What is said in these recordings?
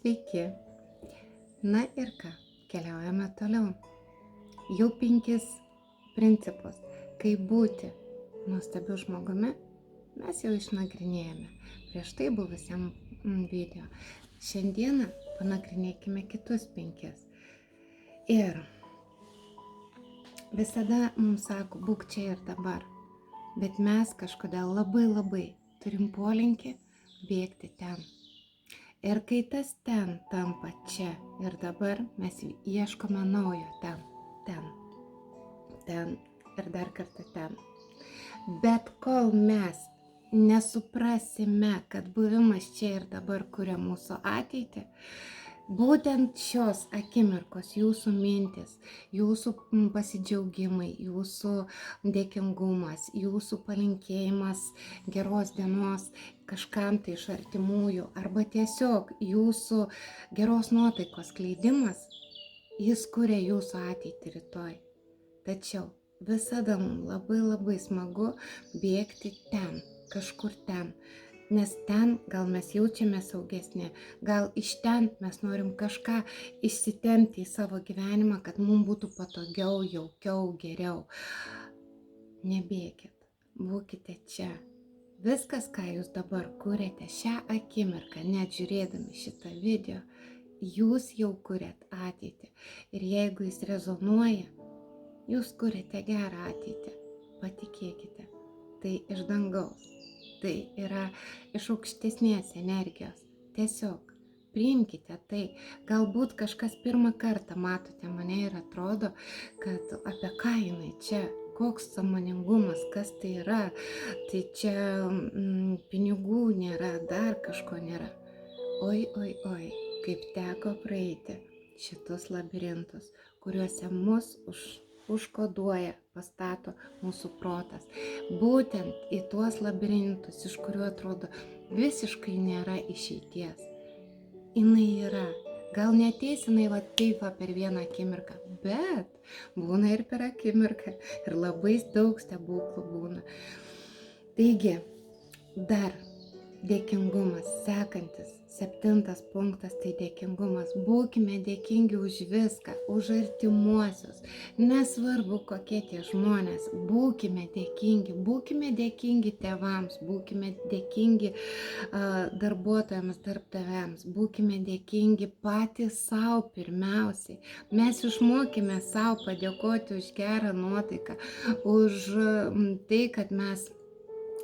Sveiki. Na ir ką, keliaujame toliau. Jau 5 principus, kaip būti nuostabiu žmogumi, mes jau išnagrinėjome prieš tai buvusiam video. Šiandieną panagrinėkime kitus 5. Ir visada mums sako, būk čia ir dabar. Bet mes kažkodėl labai turim polinkį bėgti ten. Ir kai tas ten tampa čia ir dabar, mes ieškome naujo ten ir dar kartą ten. Bet kol mes nesuprasime, kad buvimas čia ir dabar kuria mūsų ateitį, būtent šios akimirkos jūsų mintis, jūsų pasidžiaugimai, jūsų dėkingumas, jūsų palinkėjimas geros dienos kažkam tai iš artimųjų arba tiesiog jūsų geros nuotaikos skleidimas, jis kuria jūsų ateitį rytoj. Tačiau visada mums labai smagu bėgti ten, kažkur ten. Nes ten gal mes jaučiame saugesnė, gal iš ten mes norim kažką išsitempti į savo gyvenimą, kad mums būtų patogiau, jaukiau, geriau. Nebėkit, būkite čia. Viskas, ką jūs dabar kuriate šią akimirką, net žiūrėdami šitą video, jūs jau kuriat ateitį. Ir jeigu jis rezonuoja, jūs kuriate gerą ateitį. Patikėkite, tai iš dangaus. Tai yra iš aukštesnės energijos. Tiesiog priimkite tai. Galbūt kažkas pirmą kartą matote mane ir atrodo, kad apie ką jinai čia, koks sąmoningumas, kas tai yra. Tai čia pinigų nėra, dar kažko nėra. Oi, kaip teko praeiti šitus labirintus, kuriuose mus užkoduoja, pastato mūsų protas. Būtent į tuos labirintus, iš kurių atrodo visiškai nėra išeities. Jinai yra. Gal neateis jinai taip per vieną akimirką, bet būna ir per akimirką. Ir labai daug stebuklų būna. Taigi, dar dėkingumas, sekantis, 7 punktas, tai dėkingumas. Būkime dėkingi už viską, už artimuosius. Nesvarbu, kokie tie žmonės. Būkime dėkingi tėvams, būkime dėkingi darbuotojams, darbdaviams, būkime dėkingi patys savo pirmiausiai. Mes išmokime savo padėkoti už gerą nuotaiką, už tai, kad mes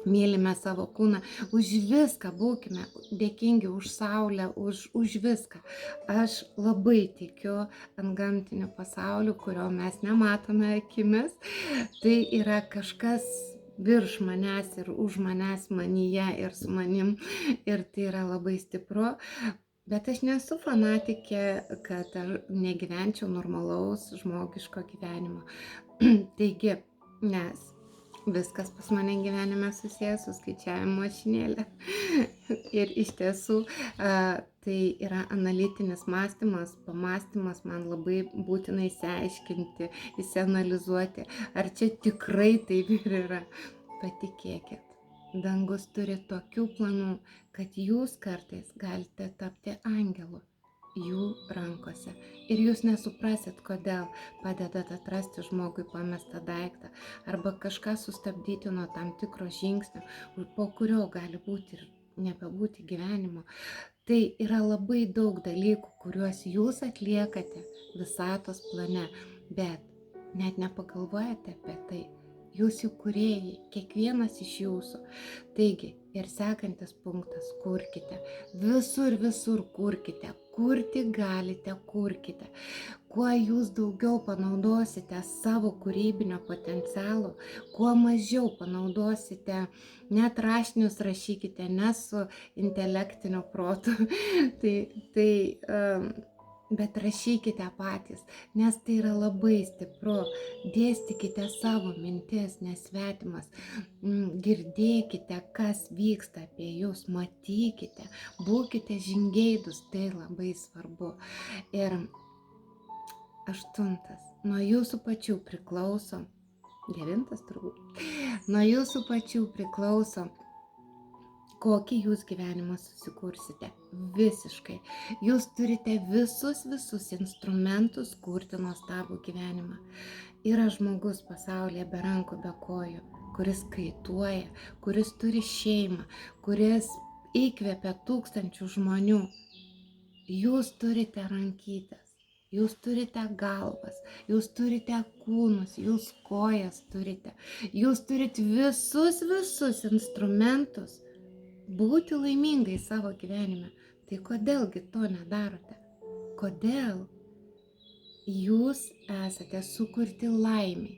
mylime savo kūną, už viską būkime dėkingi, už saulę, už viską. Aš labai tikiu ant gamtinių pasaulių, kurio mes nematome akimis. Tai yra kažkas virš manęs ir už manęs, manyje ir su manim. Ir tai yra labai stipru. Bet aš nesu fanatikė, kad negyvenčiau normalaus žmogiško gyvenimo. Taigi, nes viskas pas mane gyvenime susijęs su skaičiavimo mašinėlė. Ir iš tiesų tai yra analitinis mąstymas, pamąstymas, man labai būtina įsiaiškinti, įsianalizuoti, ar čia tikrai taip ir yra. Patikėkit, dangus turi tokių planų, kad jūs kartais galite tapti angelu jų rankose. Ir jūs nesuprasit, kodėl padedat atrasti žmogui pamestą daiktą arba kažką sustabdyti nuo tam tikro žingsnio, po kurio gali būti ir nebebūti gyvenimo. Tai yra labai daug dalykų, kuriuos jūs atliekate visatos plane, bet net nepagalvojate apie tai. Jūs jų kūrėjai, kiekvienas iš jūsų. Taigi, ir sekantis punktas, kurkite. Visur kurkite. Kurti galite, kurkite. Kuo jūs daugiau panaudosite savo kūrybinio potencialo, kuo mažiau panaudosite, net rašinius rašykite, ne su intelektiniu protu. Bet rašykite patys, nes tai yra labai stipru. Dėstykite savo mintis, nesvetimas. Girdėkite, kas vyksta apie jūs, matykite, būkite žingeidus, tai labai svarbu. Ir 8. Nuo jūsų pačių priklauso, 9 turbūt, nuo jūsų pačių priklauso, kokį jūs gyvenimą susikursite. Visiškai. Jūs turite visus instrumentus kurti nuostabų gyvenimą. Yra žmogus pasaulyje be rankų, be kojų, kuris kaituoja, kuris turi šeimą, kuris įkvepia tūkstančių žmonių. Jūs turite rankytes. Jūs turite galvas, jūs turite kūnus, jūs kojas turite. Jūs turite visus instrumentus būti laimingai savo gyvenime. Tai kodėlgi to nedarote? Kodėl? Jūs esate sukurti laimiai.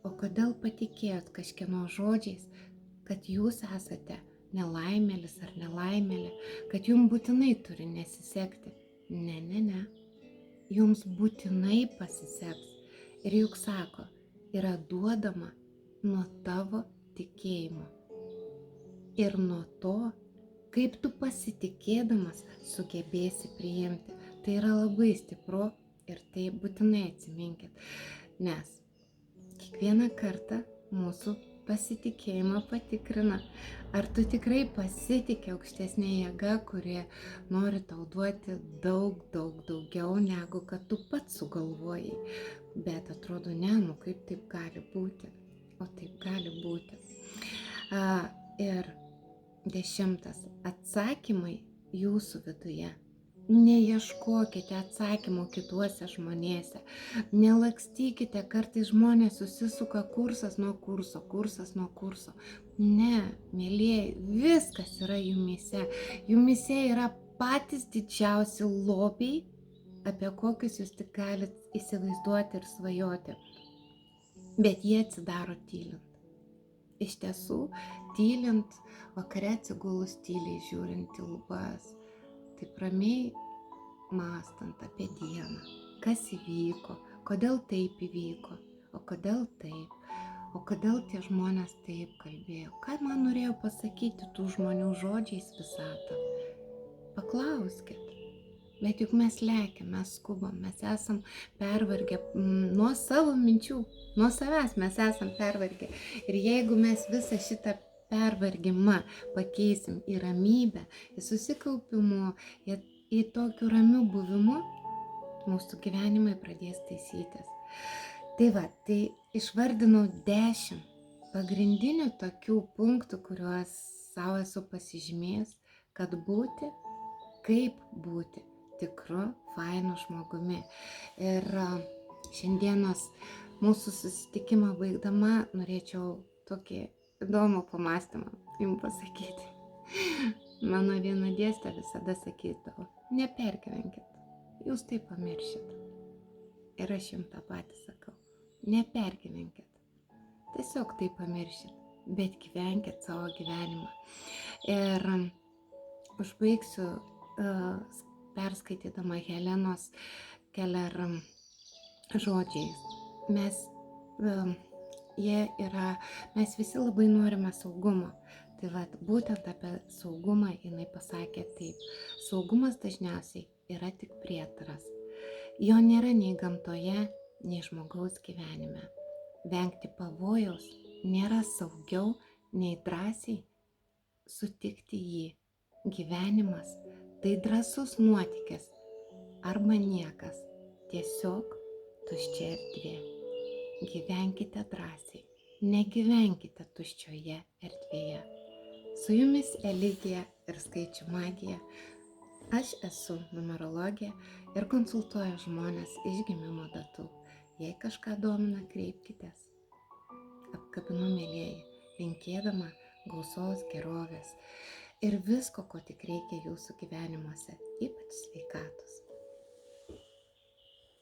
O kodėl patikėjot kažkieno žodžiais, kad jūs esate nelaimėlis ar nelaimėlė, kad jums būtinai turi nesisekti? Ne. Jums būtinai pasiseks. Ir juk sako, yra duodama nuo tavo tikėjimo. Ir nuo to, kaip tu pasitikėdamas sugebėsi priimti. Tai yra labai stipru ir tai būtinai atsiminkit. Nes kiekvieną kartą mūsų pasitikėjimą patikrina. Ar tu tikrai pasitikė aukštesnė jėga, kurie nori tau duoti daug daugiau, negu kad tu pats sugalvojai. Bet atrodo, ne, kaip taip gali būti. O taip gali būti. Ir 10. Atsakymai jūsų viduje. Neieškokite atsakymų kituose žmonėse. Nelakstykite, kartais žmonės susisuka kursas nuo kurso. Ne, mėlieji, viskas yra jumise. Jumise yra patys didžiausi lobiai, apie kokius jūs tik galite įsivaizduoti ir svajoti. Bet jie atsidaro tylint. Iš tiesų, tylint, vakare atsigulus tyliai žiūrint į lubas. Taip ramiai mąstant apie dieną, kas įvyko, kodėl taip įvyko, o kodėl taip, o kodėl tie žmonės taip kalbėjo, ką man norėjo pasakyti tų žmonių žodžiais visatą. Paklauskit, bet juk mes lekiam, mes skubam, mes esam pervargę nuo savo minčių, nuo savęs mes esam pervargę. Ir jeigu mes visą šitą pervargimą pakeisim į ramybę, į susikaupimu, į tokių ramių buvimu, mūsų gyvenimai pradės taisytis. Tai išvardinau 10 pagrindinių tokių punktų, kuriuos savo esu pasižymėjęs, kad būti, kaip būti tikru, fainu žmogumi. Ir šiandienos mūsų susitikimą baigdama norėčiau tokį įdomų pamąstymą jums pasakyti. Mano viena dėstytoja visada sakydavo, nepergyvenkit, jūs tai pamiršit. Ir aš jums tą patį sakau, nepergyvenkit, tiesiog tai pamiršit, bet gyvenkit savo gyvenimą. Ir užbaigsiu perskaitydama Helenos Keller žodžiais. Mes visi labai norime saugumo. Tai būtent apie saugumą jinai pasakė taip. Saugumas dažniausiai yra tik prietaras. Jo nėra nei gamtoje, nei žmogaus gyvenime. Vengti pavojaus nėra saugiau, nei drąsiai sutikti jį. Gyvenimas tai drąsus nuotykis arba niekas, tiesiog tuščia erdvė. Gyvenkite drąsiai, negyvenkite tuščioje erdvėje. Su jumis Eligija ir skaičių magija. Aš esu numerologė ir konsultuoju žmones iš gimimo datų. Jei kažką domina, kreipkitės. Apkabinu, mėlieji, linkėdama gausos, gerovės ir visko, ko tik reikia jūsų gyvenimuose, ypač sveikatos.